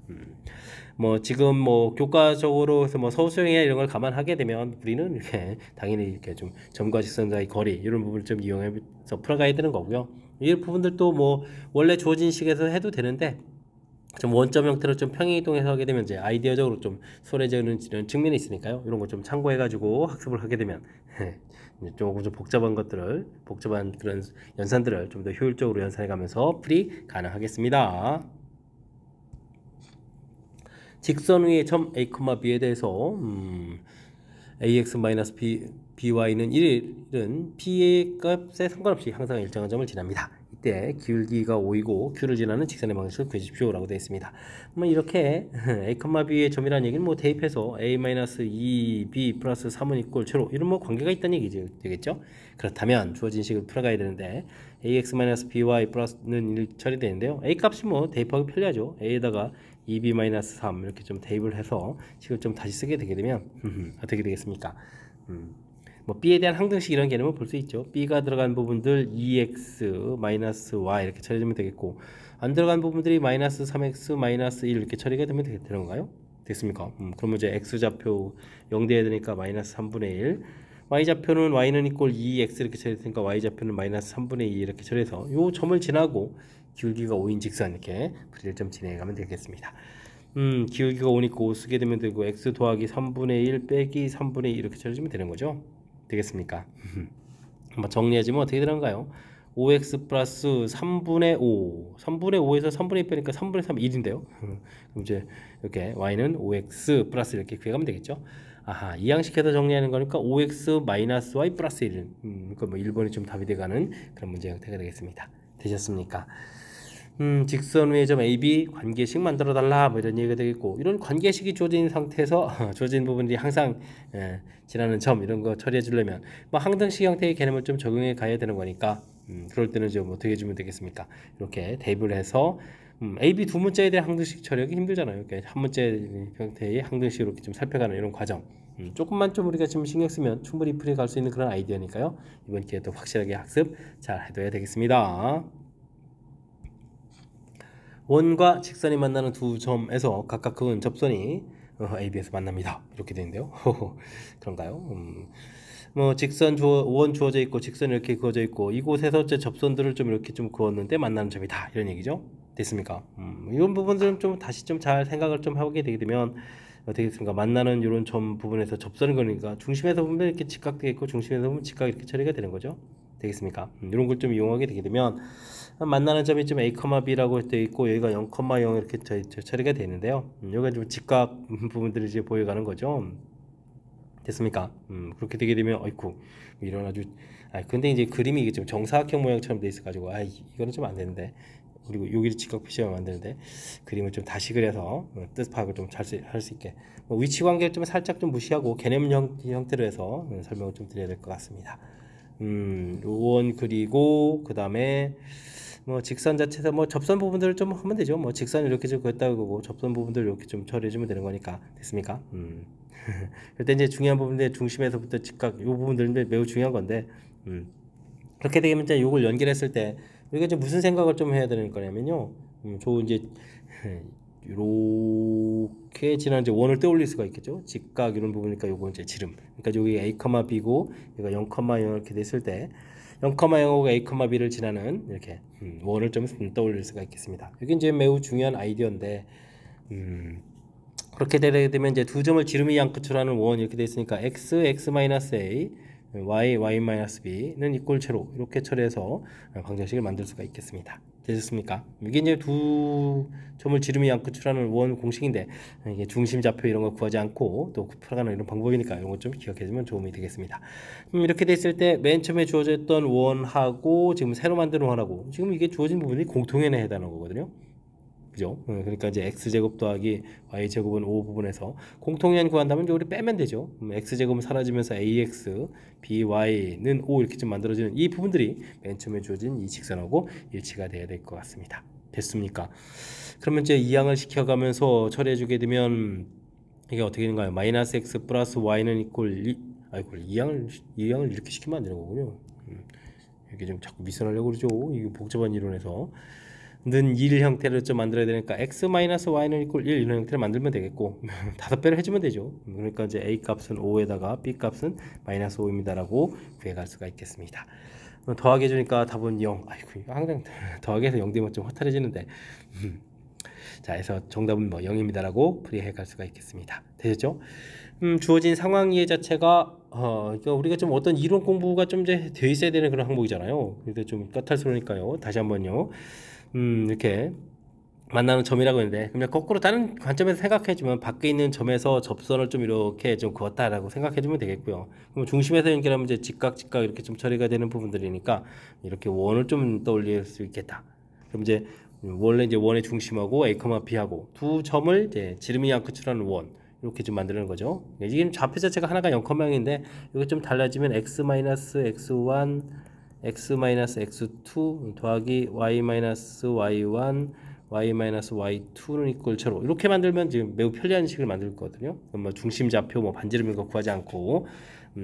뭐 지금 뭐 교과적으로 해서 뭐 서술형이나 이런 걸 감안하게 되면 우리는 이렇게 당연히 이렇게 좀 점과 직선 사이 거리 이런 부분을 좀 이용해서 풀어가야 되는 거고요. 이 부분들도 뭐 원래 주어진 식에서 해도 되는데 좀 원점 형태로 좀 평행이동해서 하게 되면 이제 아이디어적으로 좀 손해지는 이런 측면이 있으니까요. 이런 거 좀 참고해가지고 학습을 하게 되면 조금 좀 복잡한 것들을, 복잡한 그런 연산들을 좀 더 효율적으로 연산해가면서 풀이 가능하겠습니다. 직선 위의 점 A, B에 대해서 ax-by는 1은 P의 값에 상관없이 항상 일정한 점을 지납니다. 이때 기울기가 5이고 Q를 지나는 직선의 방식을 구해주십시오 라고 되어 있습니다. 이렇게 a, b의 점이라는 얘기는 뭐 대입해서 a-2b 플러스 3은 이꼴 제로 이런 뭐 관계가 있다는 얘기죠. 되겠죠? 그렇다면 주어진 식을 풀어가야 되는데 ax-by 플러스는 1 처리되는데요. a 값이 뭐 대입하기 편리하죠. a에다가 2b-3 이렇게 좀 대입을 해서 식을 좀 다시 쓰게 되게 되면 어떻게 되겠습니까? 뭐 b에 대한 항등식 이런 개념을 볼 수 있죠. b가 들어간 부분들 2x-y 이렇게 처리되면 되겠고, 안 들어간 부분들이 마이너스 3x-1 이렇게 처리가 되면 되는 건가요? 됐습니까? 그러면 이제 x좌표 0돼야 되니까 마이너스 3분의 1, y좌표는 y는 이꼴 2x 이렇게 처리했으니까 y좌표는 마이너스 3분의 2 이렇게 처리해서 요 점을 지나고 기울기가 5인 직선 이렇게 풀이를 좀 진행해가면 되겠습니다. 기울기가 5니까 5 쓰게 되면 되고 x 더하기 3분의 1 빼기 3분의 2 이렇게 처리해주면 되는 거죠. 되겠습니까? 한번 정리해주면 어떻게 되는가요? 5x 플러스 3분의 5 3분의 5에서 3분의 2 빼니까 3분의 3 1인데요 그럼 이제 이렇게 y는 5x 플러스 이렇게 구해가면 되겠죠. 아하, 이 양식해서 정리하는 거니까 5x 마이너스 y 플러스 1 그러니까 뭐 1번이 좀 답이 돼가는 그런 문제 형태가 되겠습니다. 되셨습니까? 직선 위의 점 AB 관계식 만들어 달라 뭐 이런 얘기가 되겠고, 이런 관계식이 주어진 상태에서 주어진 부분들이 항상 지나는 점 이런 거 처리해 주려면 뭐 항등식 형태의 개념을 좀 적용해 가야 되는 거니까 그럴 때는 좀 어떻게 해주면 되겠습니까? 이렇게 대입을 해서 AB 두 문자에 대한 항등식 처리하기 힘들잖아요. 이렇게 한 문자 형태의 항등식으로 이렇게 좀 살펴가는 이런 과정 조금만 좀 우리가 좀 신경 쓰면 충분히 풀이 갈 수 있는 그런 아이디어니까요. 이번 기회에 또 확실하게 학습 잘 해둬야 되겠습니다. 원과 직선이 만나는 두 점에서 각각 그은 접선이 AB에서 만납니다. 이렇게 되는데요. 그런가요? 뭐 직선 원 주어져 있고 직선 이렇게 그어져 있고 이곳에서 제 접선들을 좀 이렇게 좀 그었는데 만나는 점이다 이런 얘기죠. 됐습니까? 이런 부분들은 좀 다시 좀 잘 생각을 좀 하게 되게 되면 어떻게 됐습니까? 만나는 이런 점 부분에서 접선을 그러니까 중심에서 보면 이렇게 직각되겠고 중심에서 보면 직각 이렇게 처리가 되는 거죠. 되겠습니까? 이런 걸 좀 이용하게 되게 되면 만나는 점이 좀 a, b라고 되어 있고 여기가 0,0 이렇게 처리가 되는데요. 여기가 좀 직각 부분들이 이제 보여가는 거죠. 됐습니까? 그렇게 되게 되면 어이쿠 이런 아주 근데 이제 그림이 이게 좀 정사각형 모양처럼 돼 있어가지고 이거는 좀 안 되는데, 그리고 여기를 직각 표시하면 안 되는데 그림을 좀 다시 그려서 뜻 파악을 좀 할 수 있게 위치 관계를 좀 살짝 좀 무시하고 개념 형태로 해서 설명을 좀 드려야 될 것 같습니다. 원 그리고 그 다음에 뭐 직선 자체에서 뭐 접선 부분들을 좀 하면 되죠. 뭐 직선 이렇게 좀 그었다고 그러고 접선 부분들 이렇게 좀 처리해주면 되는 거니까. 됐습니까? 그때 이제 중요한 부분들 중심에서부터 직각 이 부분들은 매우 중요한 건데 그렇게 되면 이제 이걸 연결했을 때 우리가 이제 무슨 생각을 좀 해야 되는 거냐면요. 이제 이렇게 지난 이제 원을 떠올릴 수가 있겠죠. 직각 이런 부분이니까 요거 이제 지름. 그러니까 여기 a, b고 여기가 0,0 이렇게 됐을 때 0,0하고 a, b를 지나는 이렇게 원을 좀 떠올릴 수가 있겠습니다. 여기 이제 매우 중요한 아이디어인데 그렇게 되게 되면 이제 두 점을 지름이 양끝으로 하는 원 이렇게 돼 있으니까 x, x-a y-b는 이꼴 제로 이렇게 처리해서 방정식을 만들 수가 있겠습니다. 되셨습니까? 이게 이제 두 점을 지름이 양끝으로는 원 공식인데 이게 중심 좌표 이런 거 구하지 않고 또 풀어가는 이런 방법이니까 이런 것 좀 기억해주면 도움이 되겠습니다. 이렇게 됐을 때 맨 처음에 주어졌던 원하고 지금 새로 만든 원하고 지금 이게 주어진 부분이 공통연에 해당하는 거거든요. 그죠? 그러니까 이제 x제곱 더하기 y제곱은 5 부분에서 공통연 구한다면 이제 우리 빼면 되죠. x제곱은 사라지면서 ax, by는 5 이렇게 좀 만들어지는 이 부분들이 맨 처음에 주어진 이 직선하고 일치가 돼야 될 것 같습니다. 됐습니까? 그러면 이제 이항을 시켜가면서 처리해주게 되면 이게 어떻게 되는가요? 마이너스 x 플러스 y는 이꼴 2. 아이고, 이항을 이렇게 시키면 안 되는 거군요. 이렇게 좀 자꾸 미선하려고 그러죠. 이게 복잡한 이론에서. 는 1 형태를 좀 만들어야 되니까 x-y는 이꼴 1 이런 형태를 만들면 되겠고 5배를 해주면 되죠. 그러니까 이제 a 값은 5에다가 b 값은 마이너스 5입니다 라고 구해갈 수가 있겠습니다. 더하기 해주니까 답은 0. 아이고 항상 더하기해서 0 되면 좀 허탈해지는데 자, 그래서 정답은 뭐 0입니다 라고 풀이해 갈 수가 있겠습니다. 되셨죠? 주어진 상황 이해 자체가 그러니까 우리가 좀 어떤 이론 공부가 좀 이제 돼 있어야 되는 그런 항목이잖아요. 그래서 좀 까탈스러우니까요. 다시 한번요. 이렇게 만나는 점이라고 했는데 그냥 거꾸로 다른 관점에서 생각해주면 밖에 있는 점에서 접선을 좀 이렇게 좀 그었다라고 생각해주면 되겠고요. 그럼 중심에서 연결하면 이제 직각 이렇게 좀 처리가 되는 부분들이니까 이렇게 원을 좀 떠올릴 수 있겠다. 그럼 이제 원래 이제 원의 중심하고 a, b하고 두 점을 이제 지름이 양끝으로는 원 이렇게 좀 만드는 거죠. 이게 좌표 자체가 하나가 0,0인데 이거 좀 달라지면 x-x1 x-x2 더하기 y-y1 y-y2는 이꼴 제로 이렇게 만들면 지금 매우 편리한 식을 만들 거거든요. 그럼 뭐 중심 좌표 뭐 반지름인 거 구하지 않고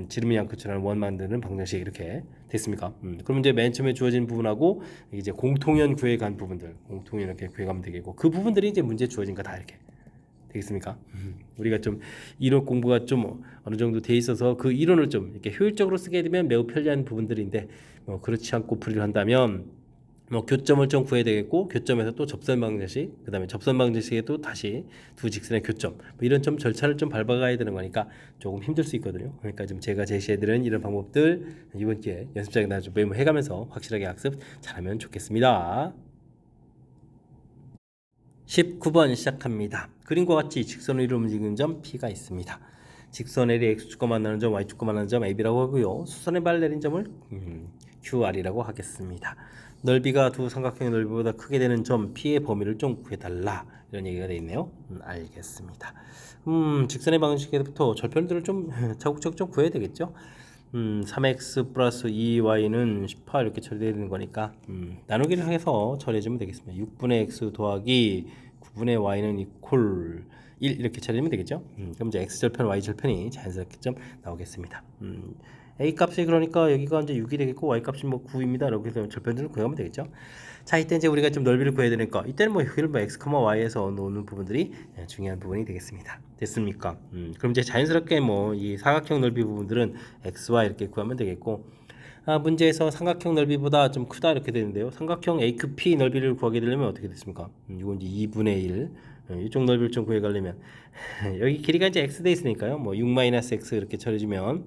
지름이 양끝이라는 원 만드는 방정식 이렇게 됐습니까? 그럼 이제 맨 처음에 주어진 부분하고 이제 공통연 구해간 부분들 공통연 이렇게 구해가면 되겠고 그 부분들이 이제 문제 주어진 거 다 이렇게 되겠습니까? 우리가 좀 이론 공부가 좀 어느 정도 돼 있어서 그 이론을 좀 이렇게 효율적으로 쓰게 되면 매우 편리한 부분들인데 뭐 그렇지 않고 풀이를 한다면 뭐 교점을 좀 구해야 되겠고 교점에서 또 접선 방정식 그 다음에 접선 방정식에 또 다시 두 직선의 교점 뭐 이런 좀 절차를 좀 밟아가야 되는 거니까 조금 힘들 수 있거든요. 그러니까 좀 제가 제시해드린 이런 방법들 이번 기회에 연습장에 좀 메모해가면서 확실하게 학습 잘하면 좋겠습니다. 19번 시작합니다. 그림과 같이 직선 위로 움직이는 점 P가 있습니다. 직선 L이 X축과 만나는 점, Y축과 만나는 점 AB라고 하고요. 수선의 발 내린 점을 QR이라고 하겠습니다. 넓이가 두 삼각형의 넓이보다 크게 되는 점 P의 범위를 좀 구해달라 이런 얘기가 되어 있네요. 알겠습니다. 직선의 방식에부터 절편들을 좀 차곡차곡 좀 구해야 되겠죠. 3x 플러스 2y는 18 이렇게 처리되어 있는 거니까 나누기를 해서 처리해주면 되겠습니다. 6분의 x 더하기 9분의 y는 이퀄 1 이렇게 처리하면 되겠죠. 그럼 이제 x절편 y절편이 자연스럽게 좀 나오겠습니다. a 값이 그러니까 여기가 이제 6이 되겠고 y 값이 뭐 9입니다. 이렇게 해서 절편들을 구하면 되겠죠. 자, 이때 이제 우리가 좀 넓이를 구해야 되니까 이때는 뭐 여기를 뭐 x, y에서 놓는 부분들이 중요한 부분이 되겠습니다. 됐습니까? 그럼 이제 자연스럽게 뭐 이 사각형 넓이 부분들은 x, y 이렇게 구하면 되겠고 문제에서 삼각형 넓이보다 좀 크다 이렇게 되는데요. 삼각형 AQP 넓이를 구하게 되려면 어떻게 됐습니까? 이건 이제 2분의 1 이쪽 넓이를 좀 구해가려면 여기 길이가 이제 x 돼 있으니까요. 뭐 6-x 이렇게 처리해주면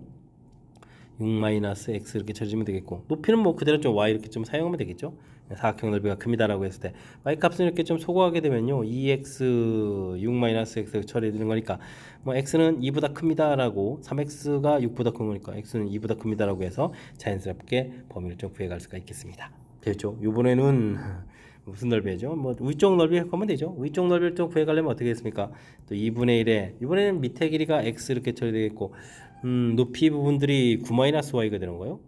6-x 이렇게 처리해주면 되겠고 높이는 뭐 그대로 좀 y 이렇게 좀 사용하면 되겠죠. 사각형 넓이가 큽니다라고 했을 때 y 값은 이렇게 좀 소거하게 되면요 2x 6-x 처리해 주는 거니까 뭐 x는 2보다 큽니다라고 3x가 6보다 큰 거니까 x는 2보다 큽니다라고 해서 자연스럽게 범위를 좀 구해갈 수가 있겠습니다. 됐죠? 이번에는 무슨 넓이죠? 뭐 위쪽 넓이 하면 되죠. 위쪽 넓이를 좀 구해가려면 어떻게 했습니까? 또 2분의 1에 이번에는 밑에 길이가 x 이렇게 처리되겠고 높이 부분들이 9-y가 되는 거예요.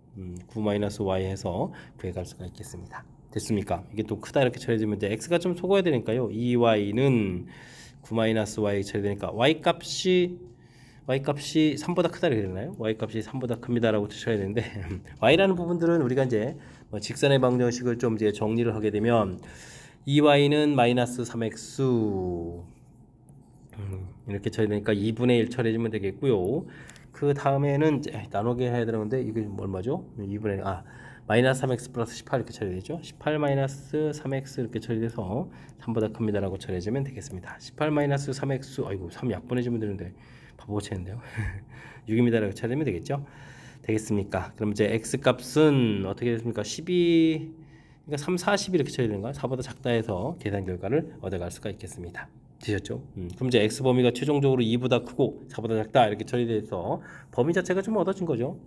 9-y 해서 구해갈 수가 있겠습니다. 됐습니까? 이게 또 크다 이렇게 처리해주면 이제 x가 좀 속어야 되니까요. 2y는 9-y 처리되니까 y 값이 3보다 크다 이렇게 되나요? y 값이 3보다 큽니다라고 쳐야 되는데 y라는 부분들은 우리가 이제 직선의 방정식을 좀 이제 정리를 하게 되면 2y는 마이너스 3x 이렇게 처리되니까 2분의 1 처리해주면 되겠고요. 그 다음에는 이제 나누게 해야 되는데 이게 얼마죠? 2분의 1 마이너스 3x 플러스 18 이렇게 처리되죠. 18 마이너스 3x 이렇게 처리돼서 3보다 큽니다라고 처리해주면 되겠습니다. 18 마이너스 3x 아이고 3 약분해주면 되는데 바보같이 했는데요. 6입니다라고 처리하면 되겠죠. 되겠습니까? 그럼 이제 x 값은 어떻게 됐습니까? 12, 그러니까 3, 40 이렇게 쳐야 되는 거야. 4보다 작다 해서 계산 결과를 얻어갈 수가 있겠습니다. 되셨죠? 그럼 이제 x 범위가 최종적으로 2보다 크고 4보다 작다 이렇게 처리돼서 범위 자체가 좀 얻어진 거죠.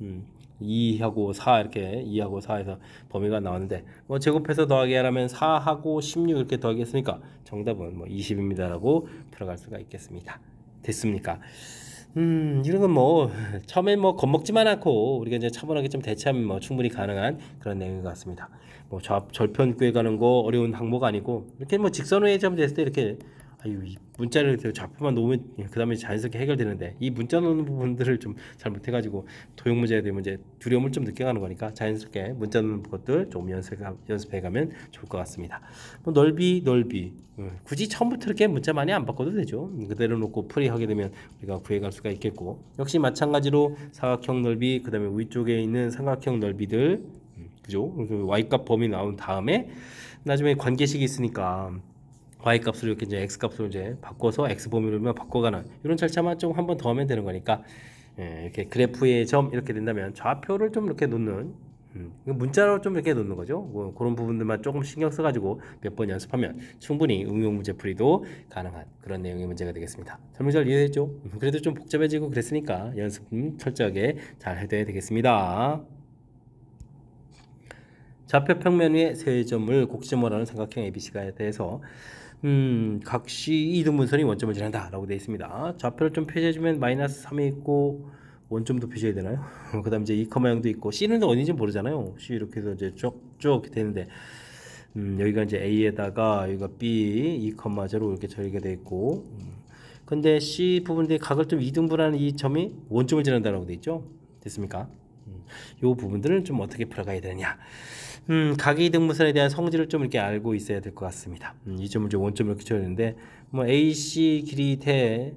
2하고 4 이렇게 2하고 4에서 범위가 나왔는데 뭐 제곱해서 더하기 하라면 4하고 16 이렇게 더하겠으니까 정답은 뭐 20입니다라고 들어갈 수가 있겠습니다. 됐습니까? 이런 건 뭐 처음엔 뭐 겁먹지만 않고 우리가 이제 차분하게 좀 대처하면 뭐 충분히 가능한 그런 내용인 것 같습니다. 뭐 절편 구해가는 거 어려운 항목 아니고 이렇게 뭐 직선의 점 됐을 때 이렇게 아유 이 문자를 좌표만 놓으면 그 다음에 자연스럽게 해결되는데 이 문자 놓는 부분들을 좀 잘못해가지고 도형 문제가 되면 이제 두려움을 좀 느껴가는 거니까 자연스럽게 문자 놓는 것들 좀 연습해가면 좋을 것 같습니다. 뭐 넓이 굳이 처음부터 이렇게 문자 많이 안 바꿔도 되죠. 그대로 놓고 풀이하게 되면 우리가 구해갈 수가 있겠고 역시 마찬가지로 사각형 넓이 그 다음에 위쪽에 있는 삼각형 넓이들 그죠? y값 범위 나온 다음에 나중에 관계식이 있으니까 y값을 이렇게 이제 x값으로 이제 바꿔서 x 범위로만 바꿔가는 이런 절차만 좀 한번 더 하면 되는 거니까 이렇게 그래프의 점 이렇게 된다면 좌표를 좀 이렇게 놓는 문자로 좀 이렇게 놓는 거죠. 뭐 그런 부분들만 조금 신경 써가지고 몇 번 연습하면 충분히 응용 문제 풀이도 가능한 그런 내용의 문제가 되겠습니다. 설명 잘 이해했죠? 그래도 좀 복잡해지고 그랬으니까 연습 철저하게 잘 해둬야 되겠습니다. 좌표 평면 위에 세 점을 곡지점으로 하는 삼각형 ABC가 대해서 각시 이등분선이 원점을 지난다 라고 되어 있습니다. 좌표를 좀 표시해주면 마이너스 3이 있고 원점도 표시해야 되나요? 그 다음 이제 2,0도 있고 C는 어딘지 모르잖아요. C 이렇게 해서 이제 쭉쭉 되는데 여기가 이제 A에다가 여기가 B 2,0 이렇게 처리가 되어 있고 근데 C 부분에 각을 좀 이등분하는 이 점이 원점을 지난다라고 되어 있죠. 됐습니까? 이 부분들을 좀 어떻게 풀어가야 되느냐. 각이등분선에 대한 성질을 좀 이렇게 알고 있어야 될 것 같습니다. 이 점을 이제 원점을 이렇게 쳐야되는데 뭐 AC 길이 대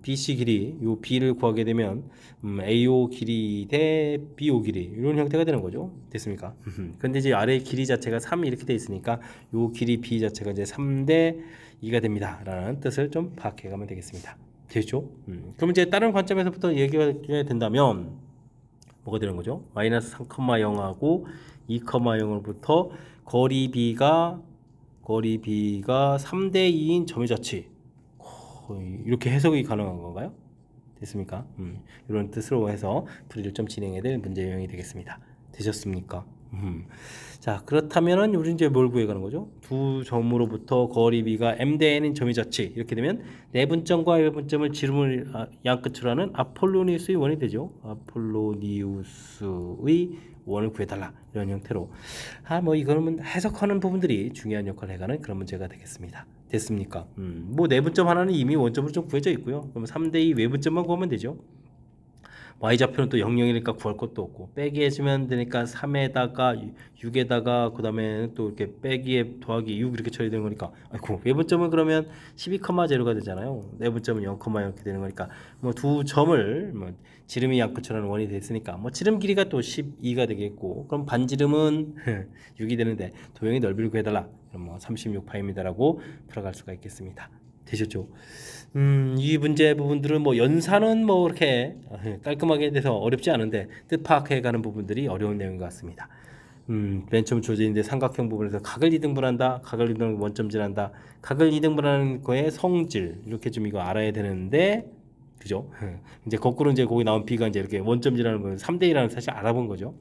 BC 길이 요 B를 구하게 되면 AO 길이 대 BO 길이 이런 형태가 되는 거죠. 됐습니까? 근데 이제 아래 길이 자체가 3 이렇게 돼 있으니까 요 길이 B 자체가 이제 3 대 2가 됩니다. 라는 뜻을 좀 파악해 가면 되겠습니다. 되죠? 그럼 이제 다른 관점에서부터 얘기가 된다면 뭐가 되는 거죠? 마이너스 3,0하고 2,0으로부터 거리 B가 3대 2인 점의 자치 이렇게 해석이 가능한 건가요? 됐습니까? 이런 뜻으로 해서 풀이를 좀 진행해야 될 문제 유형이 되겠습니다. 되셨습니까? 자 그렇다면은 우리 이제 뭘 구해가는 거죠? 두 점으로부터 거리 B가 M 대 N인 점의 자치 이렇게 되면 내분점과 외분점을 지름을 양끝으로 하는 아폴로니우스의 원이 되죠. 아폴로니우스의 원을 구해달라 이런 형태로 뭐 이거는 해석하는 부분들이 중요한 역할을 해가는 그런 문제가 되겠습니다. 됐습니까? 뭐 내분점 하나는 이미 원점으로 좀 구해져 있고요. 그럼 3대2 외분점만 구하면 되죠. y좌표는 또 0,0이니까 구할 것도 없고 빼기 해주면 되니까 3에다가 6에다가 그 다음에 또 이렇게 빼기에 더하기 6 이렇게 처리되는 거니까 아이고 외분점은 그러면 12,0가 되잖아요. 내분점은 0, 이렇게 되는 거니까 뭐 두 점을 뭐 지름이 양끝처럼 원이 됐으니까 뭐 지름 길이가 또 12가 되겠고 그럼 반지름은 6이 되는데 도형의 넓이를 구해달라 그럼 뭐 36파입니다라고 풀어갈 수가 있겠습니다. 되셨죠? 이 문제 부분들은 뭐 연산은 뭐 이렇게 깔끔하게 돼서 어렵지 않은데 뜻 파악해가는 부분들이 어려운 내용인 것 같습니다. 맨 처음 주어져 있는데 삼각형 부분에서 각을 이등분한다, 각을 이등분 원점질한다, 각을 이등분하는 거의 성질 이렇게 좀 이거 알아야 되는데 그죠? 이제 거꾸로 이제 거기 나온 B가 이제 이렇게 원점질하는 거 3대1라는 사실 알아본 거죠.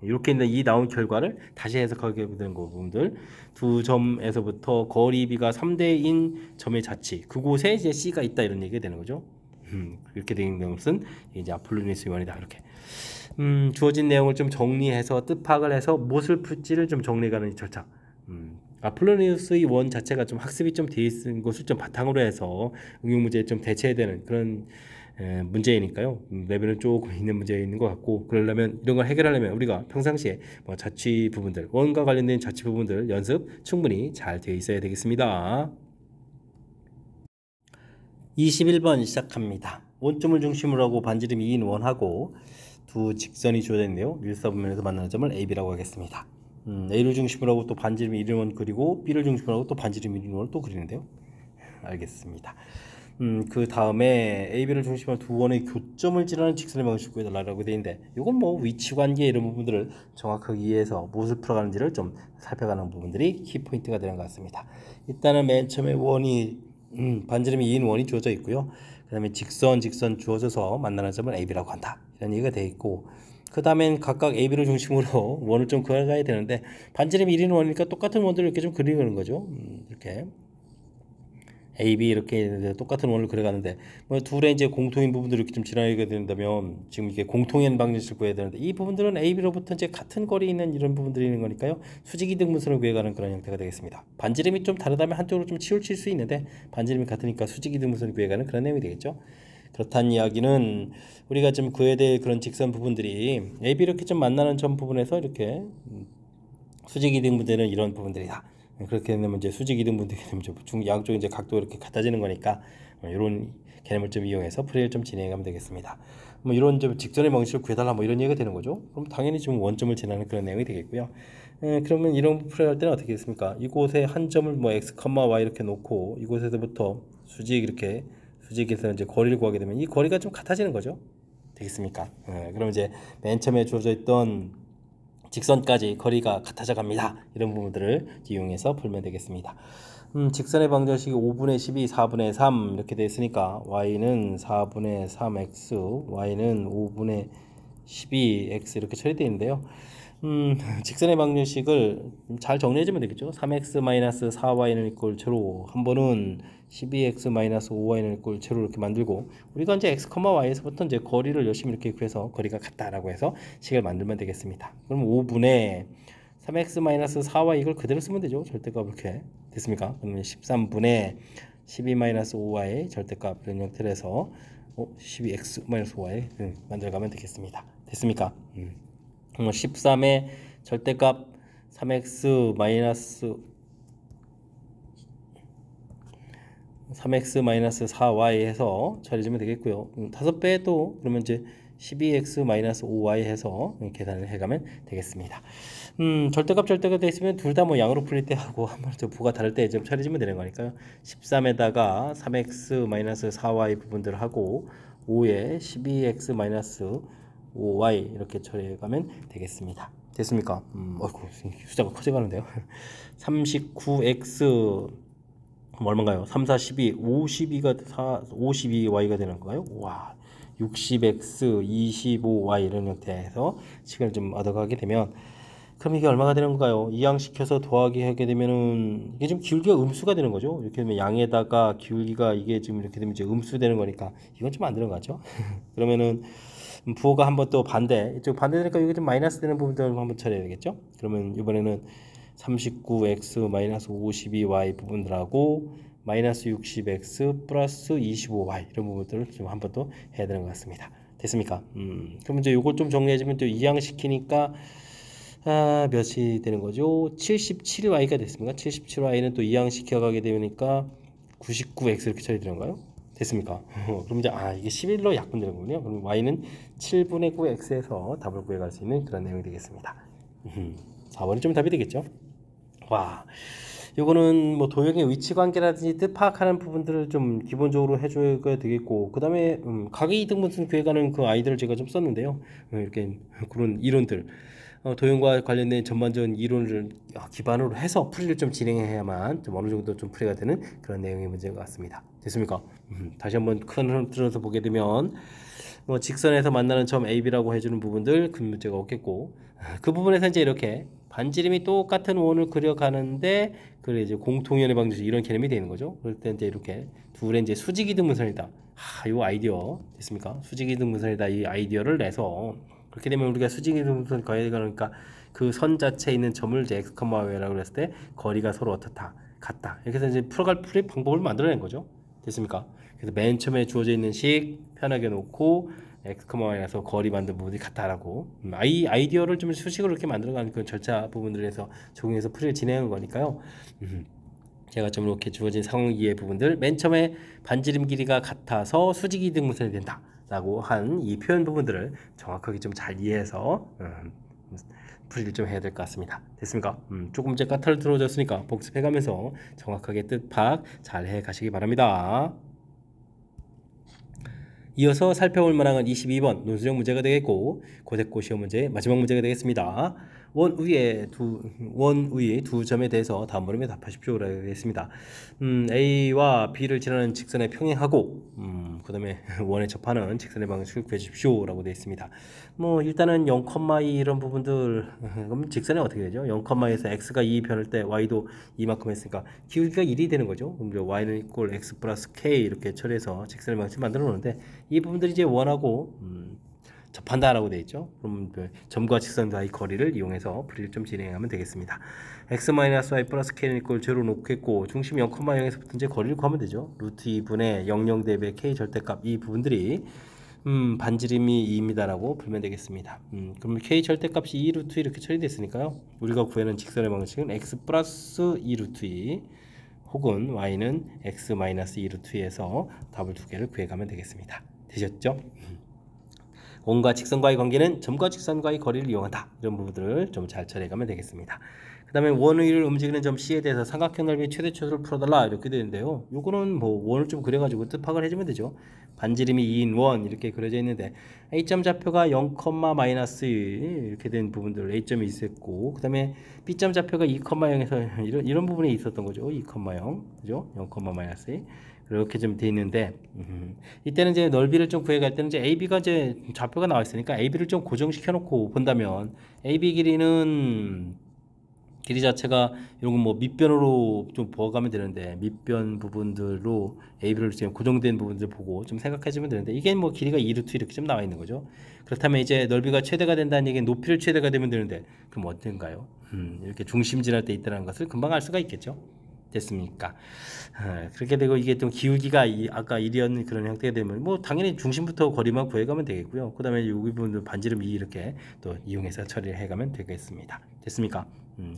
이렇게 있는 이 나온 결과를 다시 해석하게 되는 부분들 두 점에서부터 거리 B가 3대인 점의 자치 그곳에 이제 C가 있다 이런 얘기가 되는 거죠. 이렇게 된 것은 이제 아폴로니우스 원이다 이렇게 주어진 내용을 좀 정리해서 뜻 파악을 해서 무엇을 풀지를 좀 정리하는 절차. 아폴로니우스의 원 자체가 좀 학습이 좀 되어 있는 것을 좀 바탕으로 해서 응용 문제에 좀 대체해야 되는 그런 문제이니까요. 레벨은 조금 있는 문제에 있는 것 같고 그러려면 이런 걸 해결하려면 우리가 평상시에 뭐 자취 부분들 원과 관련된 자취 부분들 연습 충분히 잘 되어 있어야 되겠습니다. 21번 시작합니다. 원점을 중심으로 하고 반지름 2인 원하고 두 직선이 주어져 있는데요. 일사분면에서 만나는 점을 AB라고 하겠습니다. A를 중심으로 하고 또 반지름 1인 원 그리고 B를 중심으로 하고 또 반지름 1인 원을 또 그리는데요. 알겠습니다. 그 다음에 AB를 중심으로 두 원의 교점을 지나는 직선의 방식을 구해달라고 되어 있는데 이건 뭐 위치관계 이런 부분들을 정확하게 이해해서 무엇을 풀어가는지를 좀 살펴가는 부분들이 키포인트가 되는 것 같습니다. 일단은 맨 처음에 원이 반지름이 2인 원이 주어져 있고요. 그 다음에 직선 주어져서 만나는 점을 AB라고 한다 이런 얘기가 되어 있고, 그 다음엔 각각 AB를 중심으로 원을 좀 그어가야 되는데 반지름이 1인 원이니까 똑같은 원들을 이렇게 좀 그리는 거죠. 이렇게 AB 이렇게 똑같은 원을 그려가는데 뭐 둘의 이제 공통인 부분들을 이렇게 좀 지나게 된다면 지금 이게 공통인 방정식을 구해야 되는데 이 부분들은 AB로부터 이제 같은 거리에 있는 이런 부분들이 있는 거니까요. 수직이등분선을 구해가는 그런 형태가 되겠습니다. 반지름이 좀 다르다면 한쪽으로 좀 치우칠 수 있는데 반지름이 같으니까 수직이등분선을 구해가는 그런 내용이 되겠죠. 그렇다는 이야기는 우리가 좀 구해야 될 그런 직선 부분들이 AB 이렇게 좀 만나는 점 부분에서 이렇게 수직이등분되는 이런 부분들이다. 그렇게 되면 이제 수직이등분되게 되면 양쪽 이제 각도 이렇게 같아지는 거니까 이런 개념을 좀 이용해서 풀이를 좀 진행하면 되겠습니다. 뭐 이런 좀 직선의 방식을 구해달라 뭐 이런 얘기가 되는 거죠. 그럼 당연히 좀 원점을 지나는 그런 내용이 되겠고요. 그러면 이런 풀이할 때는 어떻게 됐습니까? 이곳에 한 점을 뭐 x, y 이렇게 놓고 이곳에서부터 수직에서 이제 거리를 구하게 되면 이 거리가 좀 같아지는 거죠. 되겠습니까? 그럼 이제 맨 처음에 주어져 있던 직선까지 거리가 같아져 갑니다. 이런 부분들을 이용해서 풀면 되겠습니다. 직선의 방정식이 5분의 12, 4분의 3 이렇게 되어 있으니까 y는 4분의 3x, y는 5분의 12x 이렇게 처리되어 있는데요. 직선의 방정식을 잘 정리해주면 되겠죠. 3x-4y는 이꼴 제로, 한 번은 12x-5y는 이꼴 제로 이렇게 만들고 우리가 이제 x, y에서부터 이제 거리를 열심히 이렇게 구해서 거리가 같다라고 해서 식을 만들면 되겠습니다. 그럼 5분의 3x-4y 이걸 그대로 쓰면 되죠. 절대값 이렇게 됐습니까? 그러면 13분의 12-5y 절대값 이런 형태로 해서 12x-5y 만들어가면 되겠습니다. 됐습니까? 13의 절대값 3x 4y 해서 처리해주면 되겠고요. 5배도 그러면 이제 12x-5y 해서 계산을 해가면 되겠습니다. 절대값 되어 있으면 둘 다 뭐 양으로 풀릴 때 하고 한번 부가 다를 때 좀 처리해주면 되는 거니까요. 13에다가 3x-4y 부분들을 하고 5에 12x-5y 이렇게 처리해가면 되겠습니다. 됐습니까? 어이구, 숫자가 커져가는데요. 39x 얼마인가요? 3, 4, 12, 52y가 되는 건가요? 와, 60x, 25y 이런 형태에서 식을 좀 얻어가게 되면 그럼 이게 얼마가 되는 건가요? 이항시켜서 더하기 하게 되면은 이게 좀 기울기가 음수가 되는 거죠. 이렇게 되면 양에다가 기울기가 이게 지금 이렇게 되면 이제 음수 되는 거니까 이건 좀 안 되는 거죠. 그러면은 부호가 한번 또 이쪽 반대되니까 이게 좀 마이너스 되는 부분들 한번 처리해야 되겠죠. 그러면 이번에는 39x-52y 부분들하고 마이너스 60x 플러스 25y 이런 부분들을 좀 한번 또 해야 되는 것 같습니다. 됐습니까? 그럼 이제 요걸 좀 정리해주면 또 이항시키니까 몇이 되는 거죠? 77y가 됐습니까? 77y는 또 이항시켜 가게 되니까 99x 이렇게 처리되는가요? 됐습니까? 그럼 이제 이게 11로 약분되는 거군요. 그럼 y는 7분의 9x에서 답을 구해갈 수 있는 그런 내용이 되겠습니다. 4번이 좀 답이 되겠죠? 와, 요거는 뭐 도형의 위치 관계라든지 뜻 파악하는 부분들을 좀 기본적으로 해줘야 되겠고, 그 다음에 각의 이등분선 구해가는 그 아이들을 제가 좀 썼는데요. 이렇게 그런 이론들, 도형과 관련된 전반적인 이론을 기반으로 해서 풀이를 좀 진행해야만 좀 어느 정도 좀 풀이가 되는 그런 내용의 문제인 것 같습니다. 됐습니까? 다시 한번 큰 흐름 들어서 보게 되면 뭐 직선에서 만나는 점 AB라고 해주는 부분들 큰 문제가 없겠고, 그 부분에서 이제 이렇게 반지름이 똑같은 원을 그려가는데 그래 이제 공통연의 방정식 이런 개념이 되는 거죠. 그럴 때 이제 이렇게 둘의 이제 수직이등분선이다. 요 아이디어 됐습니까? 수직이등분선이다. 이 아이디어를 내서 그렇게 되면 우리가 수직이등분선 거리가 그 선 자체에 있는 점을 이제 x, y라고 했을 때 거리가 서로 어떻다, 같다. 이렇게 해서 이제 풀어갈 풀이 방법을 만들어낸 거죠. 됐습니까? 그래서 맨 처음에 주어져 있는 식 편하게 놓고 x, y에서 거리 만든 부분이 같다라고 아이디어를 좀 수식으로 이렇게 만들어가는 그 절차 부분들을 해서 적용해서 풀이를 진행한 거니까요. 제가 좀 이렇게 주어진 상황이의 부분들 맨 처음에 반지름 길이가 같아서 수직이등분선이 된다 라고 한 이 표현 부분들을 정확하게 좀 잘 이해해서 풀이를 좀 해야 될 것 같습니다. 됐습니까? 조금 이제 까탈 들어오셨으니까 복습해가면서 정확하게 뜻 파악 잘 해 가시기 바랍니다. 이어서 살펴볼 만한 22번 논술형 문제가 되겠고 고색고 시험 문제 마지막 문제가 되겠습니다. 원 위에 두 점에 대해서 다음 물음에 답하십시오라고 했습니다. A와 B를 지나는 직선에 평행하고 그 다음에 원에 접하는 직선의 방식을 구해주십시오라고 되어 있습니다. 뭐 일단은 0,2 이런 부분들 그럼 직선이 어떻게 되죠? 0,2에서 x가 2 변할 때 y도 이만큼 했으니까 기울기가 1이 되는 거죠. 그럼 y는 이꼴 x 플러스 k 이렇게 처리해서 직선의 방식을 만들어 놓는데 이 부분들이 이제 원하고 접한다라고 되어 있죠. 그럼 그 점과 직선 사이 거리를 이용해서 풀이를 좀 진행하면 되겠습니다. x-y 플러스 k는 이꼴 0로 놓겠고 중심 0,0에서부터 이제 거리를 구하면 되죠. 루트 2분의 00 대배 k 절대값 이 부분들이 반지름이 2입니다라고 풀면 되겠습니다. 그럼 k 절대값이 2 루트 이렇게 처리됐으니까요. 우리가 구하는 직선의 방식은 x 플러스 2 루트 2 혹은 y는 x 마이너스 2 루트 2에서 답을 두 개를 구해가면 되겠습니다. 되셨죠? 원과 직선과의 관계는 점과 직선과의 거리를 이용한다. 이런 부분들을 좀 잘 처리해가면 되겠습니다. 그 다음에 원 위를 움직이는 점 C에 대해서 삼각형 넓이 최대초를 풀어달라 이렇게 되는데요. 요거는 뭐 원을 좀 그려가지고 뜻파악을 해주면 되죠. 반지름이 2인 원 이렇게 그려져 있는데 A점 좌표가 0, 마이너스 1 이렇게 된 부분들 A점이 있었고 그 다음에 B점 좌표가 2,0에서 이런 부분이 있었던 거죠. 2,0 그죠? 0, 마이너스 1 이렇게 좀 돼 있는데 이때는 이제 넓이를 좀 구해갈 때는 이제 AB가 이제 좌표가 나와 있으니까 AB를 좀 고정시켜 놓고 본다면 AB 길이 자체가 이런 건 뭐 밑변으로 좀 부어가면 되는데 밑변 부분들로 AB를 지금 고정된 부분들 보고 좀 생각해주면 되는데 이게 뭐 길이가 2루트 이렇게 좀 나와 있는 거죠. 그렇다면 이제 넓이가 최대가 된다는 얘기는 높이를 최대가 되면 되는데 그럼 어떤가요? 이렇게 중심 지날 때 있다는 것을 금방 알 수가 있겠죠. 됐습니까? 그렇게 되고 이게 좀 기울기가 아까 1이었는 그런 형태가 되면 뭐 당연히 중심부터 거리만 구해가면 되겠고요. 그 다음에 여기 부분도 반지름 2 이렇게 또 이용해서 처리를 해가면 되겠습니다. 됐습니까?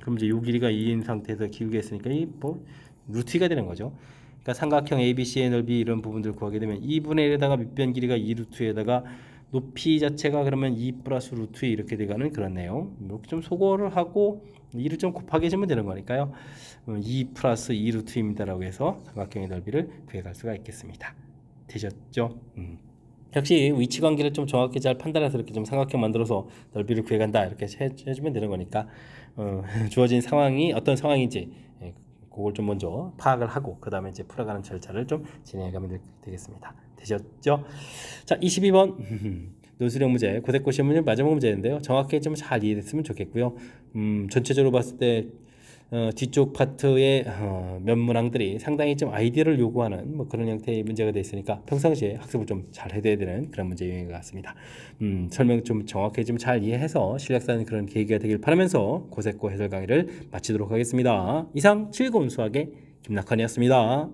그럼 이제 요 길이가 2인 상태에서 기울기가 있으니까 이 뭐 루트 2가 되는 거죠. 그러니까 삼각형 ABC의 넓이 이런 부분들을 구하게 되면 2분의 1에다가 밑변 길이가 2루트에다가 높이 자체가 그러면 2 플러스 루트 2 이렇게 돼가는 그런 내용. 이렇게 좀 소거를 하고 2를 좀 곱하게 해주면 되는 거니까요. 2 플러스 2 루트 2입니다라고 해서 삼각형의 넓이를 구해갈 수가 있겠습니다. 되셨죠? 역시 위치 관계를 좀 정확히 잘 판단해서 이렇게 좀 삼각형 만들어서 넓이를 구해간다 이렇게 해주면 되는 거니까 주어진 상황이 어떤 상황인지 그걸 좀 먼저 파악을 하고 그 다음에 이제 풀어가는 절차를 좀 진행해가면 되겠습니다. 되셨죠? 자, 22번 논술형 문제 고색고 시험 문제 마지막 문제인데요. 정확히 좀 잘 이해됐으면 좋겠고요. 전체적으로 봤을 때 뒤쪽 파트의 몇 문항들이 상당히 좀 아이디어를 요구하는 뭐 그런 형태의 문제가 되어 있으니까 평상시에 학습을 좀 잘 해둬야 되는 그런 문제 유형인 것 같습니다. 설명 좀 정확히 좀 잘 이해해서 실력 쌓는 그런 계기가 되길 바라면서 고색고 해설 강의를 마치도록 하겠습니다. 이상 즐거운 수학의 김낙환이었습니다.